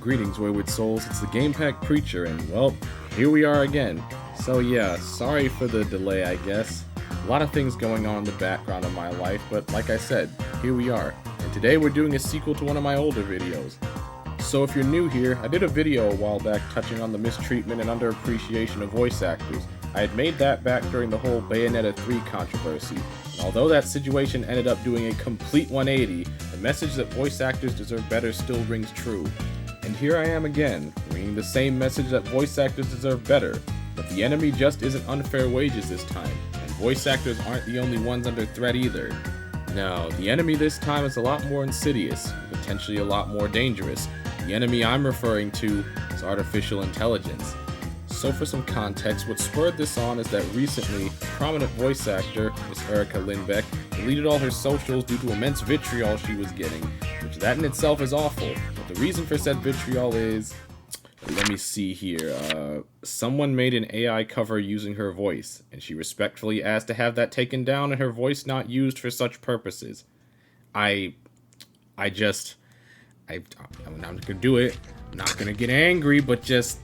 Greetings, wayward souls, it's the Game Pack Preacher, and well, here we are again. So yeah, sorry for the delay, I guess. A lot of things going on in the background of my life, but like I said, here we are. And today we're doing a sequel to one of my older videos. So if you're new here, I did a video a while back touching on the mistreatment and underappreciation of voice actors. I had made that back during the whole Bayonetta 3 controversy. And although that situation ended up doing a complete 180, the message that voice actors deserve better still rings true. And here I am again, bringing the same message that voice actors deserve better, but the enemy just isn't unfair wages this time, and voice actors aren't the only ones under threat either. No, the enemy this time is a lot more insidious, potentially a lot more dangerous. The enemy I'm referring to is artificial intelligence. So for some context, what spurred this on is that recently, prominent voice actor, Miss Erica Lindbeck, deleted all her socials due to immense vitriol she was getting, which that in itself is awful. But the reason for said vitriol is, let me see here, someone made an AI cover using her voice, and she respectfully asked to have that taken down and her voice not used for such purposes. I'm not gonna do it, I'm not gonna get angry, but just...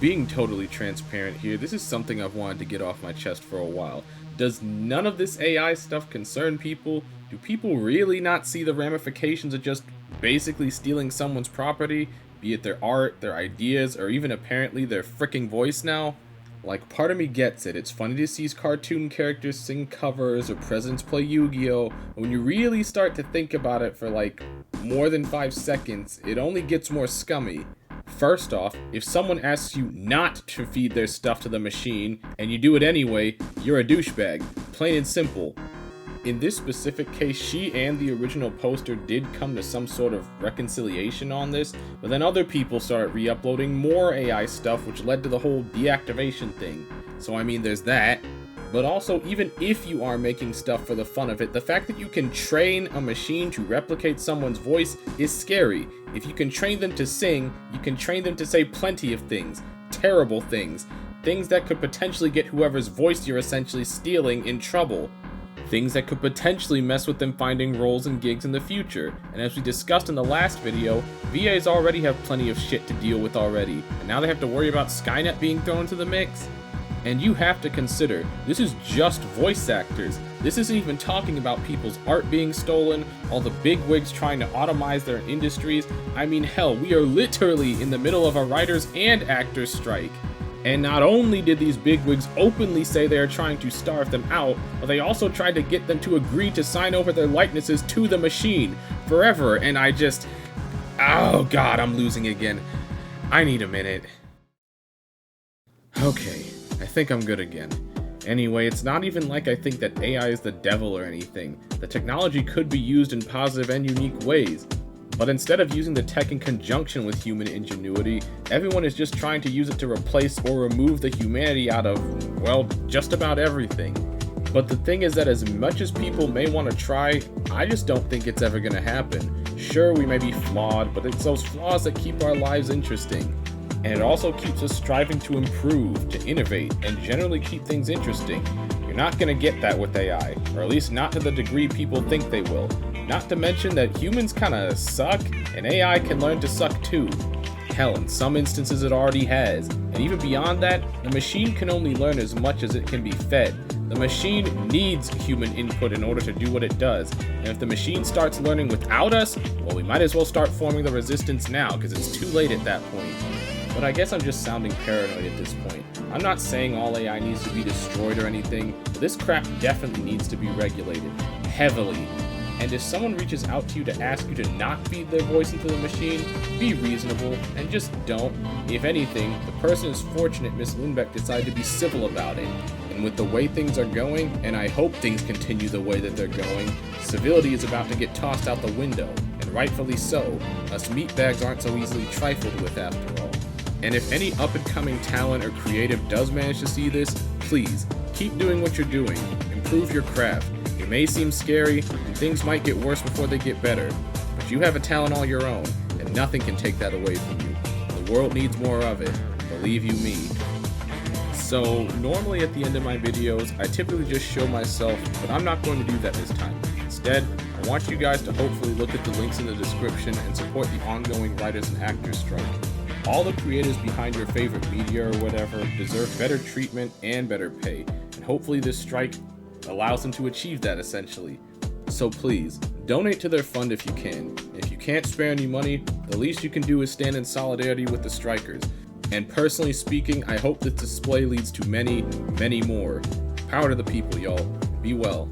Being totally transparent here, this is something I've wanted to get off my chest for a while. Does none of this AI stuff concern people? Do people really not see the ramifications of just basically stealing someone's property? Be it their art, their ideas, or even apparently their fricking voice now? Like, part of me gets it. It's funny to see cartoon characters sing covers or presidents play Yu-Gi-Oh! When you really start to think about it for like more than 5 seconds, it only gets more scummy. First off, if someone asks you not to feed their stuff to the machine, and you do it anyway, you're a douchebag. Plain and simple. In this specific case, she and the original poster did come to some sort of reconciliation on this, but then other people started re-uploading more AI stuff, which led to the whole deactivation thing. So I mean, there's that. But also, even if you are making stuff for the fun of it, the fact that you can train a machine to replicate someone's voice is scary. If you can train them to sing, you can train them to say plenty of things. Terrible things. Things that could potentially get whoever's voice you're essentially stealing in trouble. Things that could potentially mess with them finding roles and gigs in the future. And as we discussed in the last video, VAs already have plenty of shit to deal with already, and now they have to worry about Skynet being thrown into the mix? And you have to consider, this is just voice actors. This isn't even talking about people's art being stolen, all the bigwigs trying to automize their industries. I mean, hell, we are literally in the middle of a writers and actors strike. And not only did these bigwigs openly say they are trying to starve them out, but they also tried to get them to agree to sign over their likenesses to the machine forever. And oh god, I'm losing again. I need a minute. Okay. I think I'm good again. Anyway, it's not even like I think that AI is the devil or anything. The technology could be used in positive and unique ways. But instead of using the tech in conjunction with human ingenuity, everyone is just trying to use it to replace or remove the humanity out of, well, just about everything. But the thing is that as much as people may want to try, I just don't think it's ever going to happen. Sure, we may be flawed, but it's those flaws that keep our lives interesting. And it also keeps us striving to improve, to innovate, and generally keep things interesting. You're not going to get that with AI, or at least not to the degree people think they will. Not to mention that humans kinda suck, and AI can learn to suck too. Hell, in some instances it already has. And even beyond that, the machine can only learn as much as it can be fed. The machine needs human input in order to do what it does. And if the machine starts learning without us, well, we might as well start forming the resistance now, because it's too late at that point. But I guess I'm just sounding paranoid at this point. I'm not saying all AI needs to be destroyed or anything, but this crap definitely needs to be regulated. Heavily. And if someone reaches out to you to ask you to not feed their voice into the machine, be reasonable, and just don't. If anything, the person is fortunate Miss Lindbeck decided to be civil about it. And with the way things are going, and I hope things continue the way that they're going, civility is about to get tossed out the window, and rightfully so. Us meatbags aren't so easily trifled with after all. And if any up-and-coming talent or creative does manage to see this, please, keep doing what you're doing. Improve your craft. It may seem scary, and things might get worse before they get better, but you have a talent all your own, and nothing can take that away from you. The world needs more of it, believe you me. So, normally at the end of my videos, I typically just show myself, but I'm not going to do that this time. Instead, I I want you guys to hopefully look at the links in the description and support the ongoing writers and actors strike. All the creators behind your favorite media or whatever deserve better treatment and better pay, and hopefully this strike allows them to achieve that essentially. So please, donate to their fund if you can. If you can't spare any money, the least you can do is stand in solidarity with the strikers. And personally speaking, I hope this display leads to many, many more. Power to the people, y'all. Be well.